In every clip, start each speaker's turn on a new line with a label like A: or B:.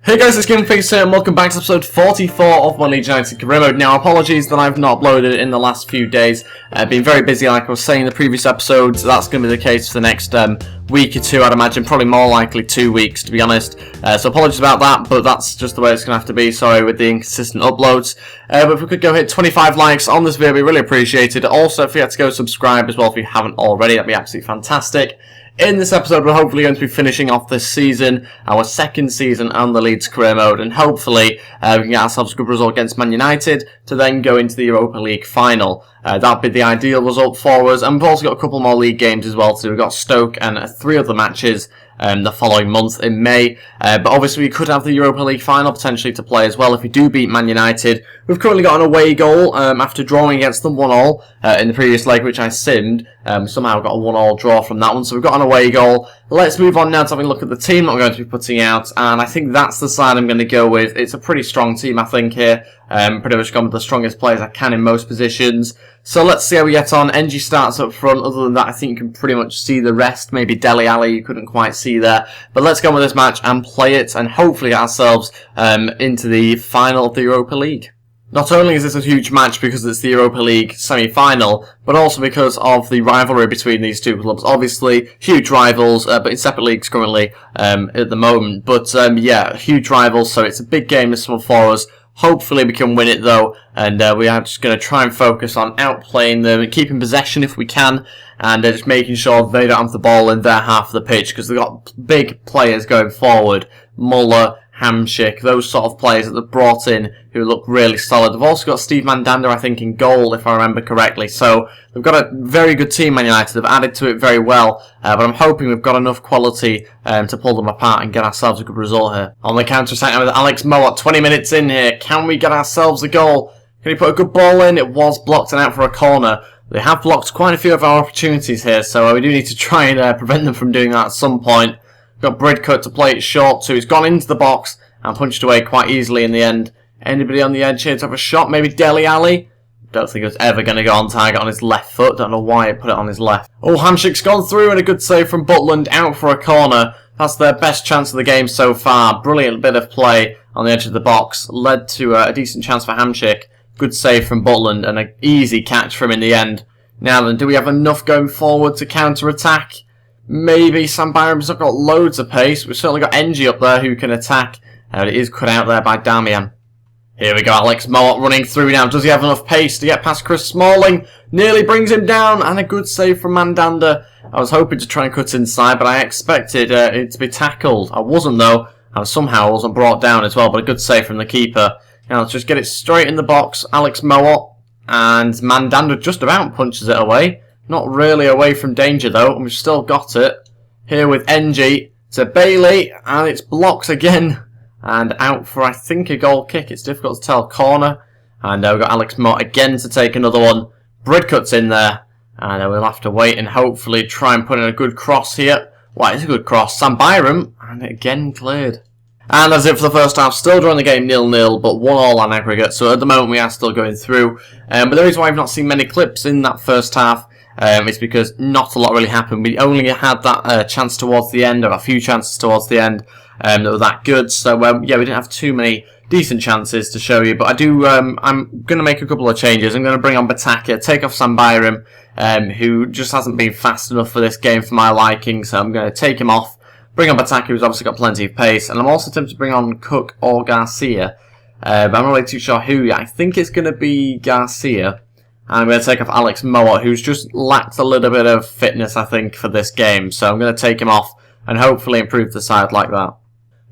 A: Hey guys, it's Ep44 here and welcome back to episode 44 of my Leeds United career mode. Now, apologies that I've not uploaded in the last few days. I've been very busy, like I was saying in the previous episodes. That's going to be the case for the next week or two, I'd imagine. Probably more likely 2 weeks, to be honest. So apologies about that, but that's just the way it's going to have to be. Sorry with the inconsistent uploads. But if we could go hit 25 likes on this video, it'd be really appreciated. Also, if you had to go subscribe as well if you haven't already, that'd be absolutely fantastic. In this episode, we're hopefully going to be finishing off this season, our second season on the Leeds career mode, and hopefully we can get ourselves a good result against Man United to then go into the Europa League final. That'd be the ideal result for us, and we've also got a couple more league games as well, so we've got Stoke and 3 other matches the following month in May. But obviously we could have the Europa League final potentially to play as well if we do beat Man United. We've currently got an away goal after drawing against them 1-1 in the previous leg, which I simmed. Somehow got a 1-1 draw from that one, so we've got an away goal. Let's move on now to having a look at the team that I'm going to be putting out, and I think that's the side I'm going to go with. It's a pretty strong team, I think, here. Pretty much gone with the strongest players I can in most positions. So let's see how we get on. NG starts up front. Other than that, I think you can pretty much see the rest. Maybe Dele Alli, you couldn't quite see there. But let's go on with this match and play it, and hopefully get ourselves into the final of the Europa League. Not only is this a huge match because it's the Europa League semi-final, but also because of the rivalry between these two clubs. Obviously, huge rivals, but in separate leagues currently at the moment. But yeah, huge rivals, so it's a big game this one for us. Hopefully we can win it though, and we are just going to try and focus on outplaying them and keeping possession if we can, and just making sure they don't have the ball in their half of the pitch, because they've got big players going forward. Muller, Hamsik, those sort of players that they've brought in who look really solid. They've also got Steve Mandanda, I think, in goal, if I remember correctly. So they've got a very good team, Man United. They've added to it very well, but I'm hoping we've got enough quality to pull them apart and get ourselves a good result here. On the counter-attack with Alex Mowat, 20 minutes in here. Can we get ourselves a goal? Can he put a good ball in? It was blocked and out for a corner. They have blocked quite a few of our opportunities here, so we do need to try and prevent them from doing that at some point. Got Bridcut to play it short to. He's gone into the box and punched away quite easily in the end. Anybody on the edge here to have a shot? Maybe Dele Alli? Don't think it was ever going to go on target on his left foot. Don't know why it put it on his left. Oh, Hamsik's gone through and a good save from Butland out for a corner. That's their best chance of the game so far. Brilliant bit of play on the edge of the box. Led to a decent chance for Hamsik. Good save from Butland and an easy catch from him in the end. Now then, do we have enough going forward to counter-attack? Maybe. Sam Byram's not got loads of pace. We've certainly got NG up there who can attack. But it is cut out there by Damian. Here we go, Alex Mowat running through now. Does he have enough pace to get past Chris Smalling? Nearly brings him down, and a good save from Mandanda. I was hoping to try and cut inside, but I expected it to be tackled. I wasn't, though, and somehow I wasn't brought down as well, but a good save from the keeper. Now let's just get it straight in the box. Alex Mowat, and Mandanda just about punches it away. Not really away from danger, though, and we've still got it. Here with NG to Bailey, and it's blocked again. And out for, I think, a goal kick. It's difficult to tell. Corner. And we've got Alex Mott again to take another one. Bridcut's in there. And we'll have to wait and hopefully try and put in a good cross here. Well, it's a good cross. Sam Byram. And again cleared. And that's it for the first half. Still drawing the game 0-0, but 1-1 on aggregate. So at the moment we are still going through. But the reason why I've not seen many clips in that first half is because not a lot really happened. We only had that chance towards the end, or a few chances towards the end. That were that good, so yeah, we didn't have too many decent chances to show you, but I do, I'm going to make a couple of changes. I'm going to bring on Bataka, take off Sam Byram, who just hasn't been fast enough for this game for my liking, so I'm going to take him off, bring on Bataka, who's obviously got plenty of pace, and I'm also tempted to bring on Cook or Garcia, but I'm not really too sure who yet. I think it's going to be Garcia, and I'm going to take off Alex Mowat, who's just lacked a little bit of fitness, I think, for this game, so I'm going to take him off and hopefully improve the side like that.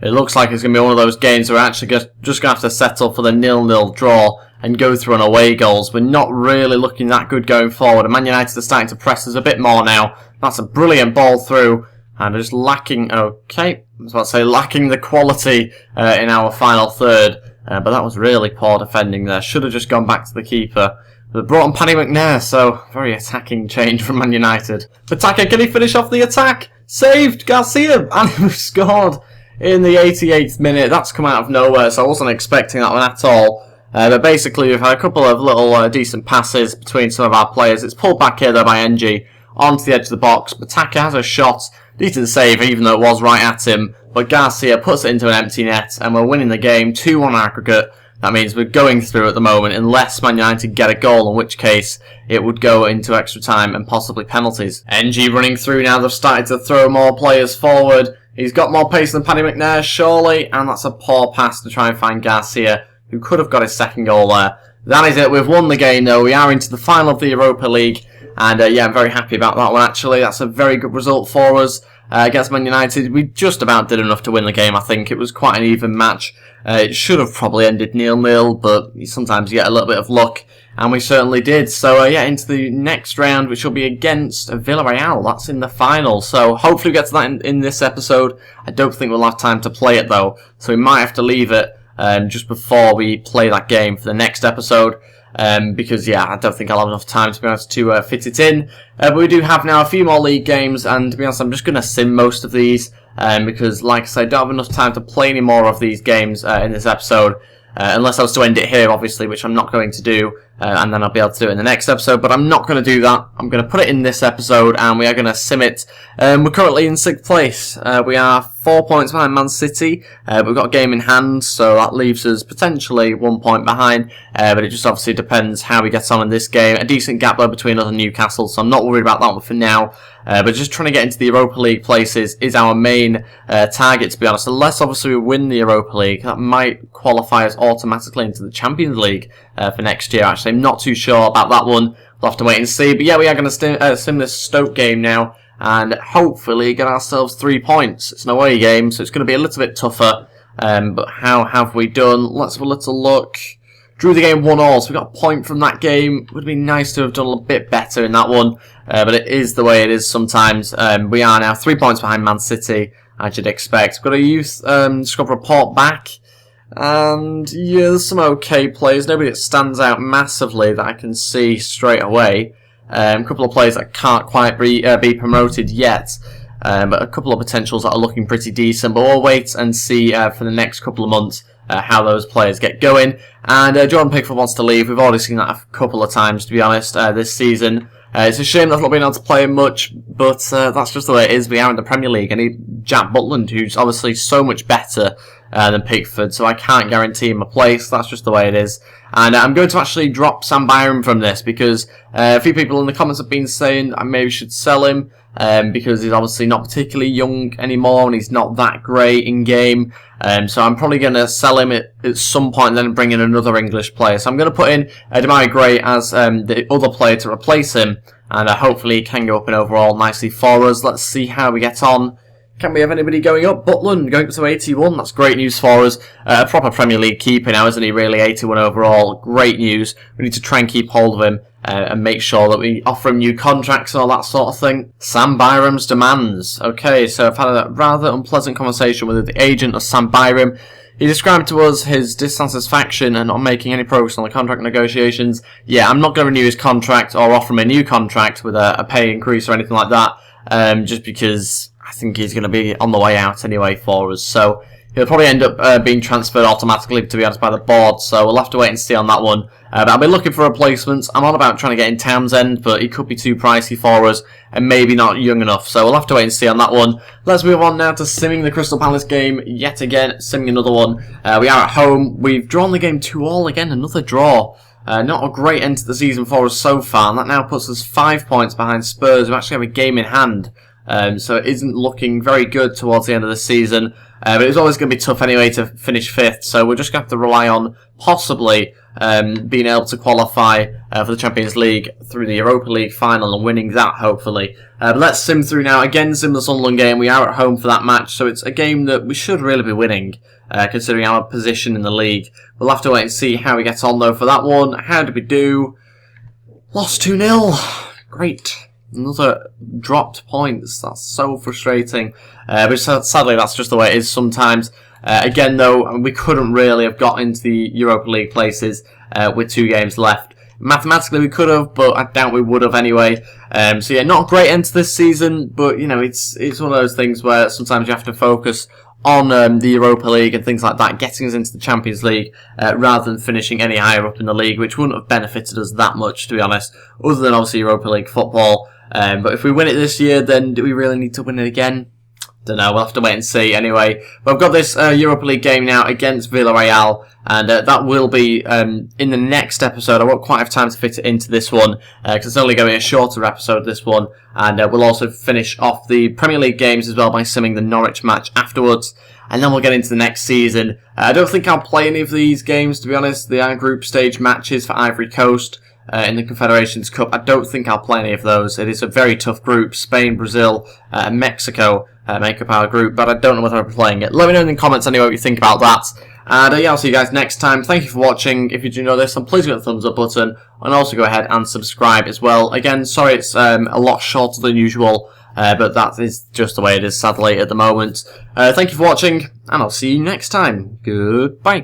A: It looks like it's going to be one of those games where we're actually just going to have to settle for the 0-0 draw and go through on away goals. We're not really looking that good going forward. And Man United are starting to press us a bit more now. That's a brilliant ball through. And just lacking, okay, I was about to say lacking the quality in our final third. But that was really poor defending there. Should have just gone back to the keeper. They brought on Paddy McNair, so very attacking change from Man United. Bataka, can he finish off the attack? Saved Garcia, and we've scored in the 88th minute. That's come out of nowhere, so I wasn't expecting that one at all. But basically, we've had a couple of little decent passes between some of our players. It's pulled back here, though, by NG onto the edge of the box. Bataka has a shot. Decent save, even though it was right at him. but Garcia puts it into an empty net, and we're winning the game 2-1 aggregate. That means we're going through at the moment, unless Man United get a goal, in which case it would go into extra time and possibly penalties. NG running through now. They've started to throw more players forward. He's got more pace than Paddy McNair, surely, and that's a poor pass to try and find Garcia, who could have got his second goal there. That is it. We've won the game, though. We are into the final of the Europa League, and yeah, I'm very happy about that one, actually. That's a very good result for us. Against Man United, we just about did enough to win the game, I think. It was quite an even match. It should have probably ended 0-0, but sometimes you get a little bit of luck, and we certainly did. So, yeah, into the next round, which will be against Villarreal. That's in the final. So, hopefully we get to that in this episode. I don't think we'll have time to play it, though, so we might have to leave it just before we play that game for the next episode. Because, yeah, I don't think I'll have enough time, to be honest, to fit it in. But we do have now a few more league games, and to be honest, I'm just going to sim most of these, because, like I said, I don't have enough time to play any more of these games in this episode, unless I was to end it here, obviously, which I'm not going to do, and then I'll be able to do it in the next episode, but I'm not going to do that. I'm going to put it in this episode, and we are going to sim it. We're currently in 6th place. We are 4 points behind Man City. We've got a game in hand, so that leaves us potentially 1 point behind, but it just obviously depends how we get on in this game. A decent gap though between us and Newcastle, so I'm not worried about that one for now. But just trying to get into the Europa League places is our main target, to be honest. Unless obviously we win the Europa League, that might qualify us automatically into the Champions League for next year. Actually, I'm not too sure about that one. We'll have to wait and see. But yeah, we are going to sim this Stoke game now, and hopefully get ourselves 3 points. It's an away game, so it's going to be a little bit tougher. But how have we done? Let's have a little look. Drew the game 1-1, so we got a point from that game. Would be nice to have done a bit better in that one, but it is the way it is sometimes. We are now 3 points behind Man City, as you'd expect. We've got a youth squad report back, and yeah, there's some okay players. Nobody that stands out massively that I can see straight away. A couple of players that can't quite be promoted yet, but a couple of potentials that are looking pretty decent. But we'll wait and see for the next couple of months how those players get going. And Jordan Pickford wants to leave. We've already seen that a couple of times, to be honest, this season. It's a shame that I've not been able to play him much, but that's just the way it is. We are in the Premier League. I need Jack Butland, who's obviously so much better than Pickford, so I can't guarantee him a place. That's just the way it is. And I'm going to actually drop Sam Byram from this, because a few people in the comments have been saying I maybe should sell him, because he's obviously not particularly young anymore, and he's not that great in game. So I'm probably going to sell him at some point and then bring in another English player. So I'm going to put in Demarai Gray as the other player to replace him, and hopefully he can go up in overall nicely for us. Let's see how we get on. Can we have anybody going up? Butland going up to 81. That's great news for us. A proper Premier League keeper now, isn't he? Really, 81 overall. Great news. We need to try and keep hold of him and make sure that we offer him new contracts and all that sort of thing. Sam Byram's demands. Okay, so I've had a rather unpleasant conversation with the agent of Sam Byram. He described to us his dissatisfaction and not making any progress on the contract negotiations. Yeah, I'm not going to renew his contract or offer him a new contract with a pay increase or anything like that, just because I think he's going to be on the way out anyway for us. So he'll probably end up being transferred automatically, to be honest, by the board. So we'll have to wait and see on that one. But I'll be looking for replacements. I'm on about trying to get in Townsend, but he could be too pricey for us and maybe not young enough. So we'll have to wait and see on that one. Let's move on now to simming the Crystal Palace game yet again. Simming another one. We are at home. We've drawn the game 2-2 again. Another draw. Not a great end to the season for us so far. And that now puts us 5 points behind Spurs, who actually have a game in hand. So it isn't looking very good towards the end of the season. But it's always going to be tough anyway to finish 5th. So we're just going to have to rely on possibly being able to qualify for the Champions League through the Europa League final and winning that, hopefully. But let's sim through now. Again, sim the Sunderland game. We are at home for that match, so it's a game that we should really be winning, considering our position in the league. We'll have to wait and see how we get on, though, for that one. How did we do? Lost 2-0. Great. Another dropped points. That's so frustrating. But sadly, that's just the way it is sometimes. Again, though, we couldn't really have got into the Europa League places with 2 games left. Mathematically, we could have, but I doubt we would have anyway. So yeah, not a great end to this season, but you know, it's one of those things where sometimes you have to focus on the Europa League and things like that, getting us into the Champions League rather than finishing any higher up in the league, which wouldn't have benefited us that much, to be honest, other than obviously Europa League football. But if we win it this year, then do we really need to win it again? Don't know, we'll have to wait and see anyway. But I've got this Europa League game now against Villarreal, and that will be in the next episode. I won't quite have time to fit it into this one, because it's only going to be a shorter episode, this one. And we'll also finish off the Premier League games as well by simming the Norwich match afterwards. And then we'll get into the next season. I don't think I'll play any of these games, to be honest. They are group stage matches for Ivory Coast in the Confederations Cup. I don't think I'll play any of those. It is a very tough group. Spain, Brazil, and Mexico make up our group, but I don't know whether I'll be playing it. Let me know in the comments anyway what you think about that. And yeah, I'll see you guys next time. Thank you for watching. If you do know this, then please hit the thumbs up button, and also go ahead and subscribe as well. Again, sorry it's a lot shorter than usual, but that is just the way it is, sadly, at the moment. Thank you for watching, and I'll see you next time. Goodbye.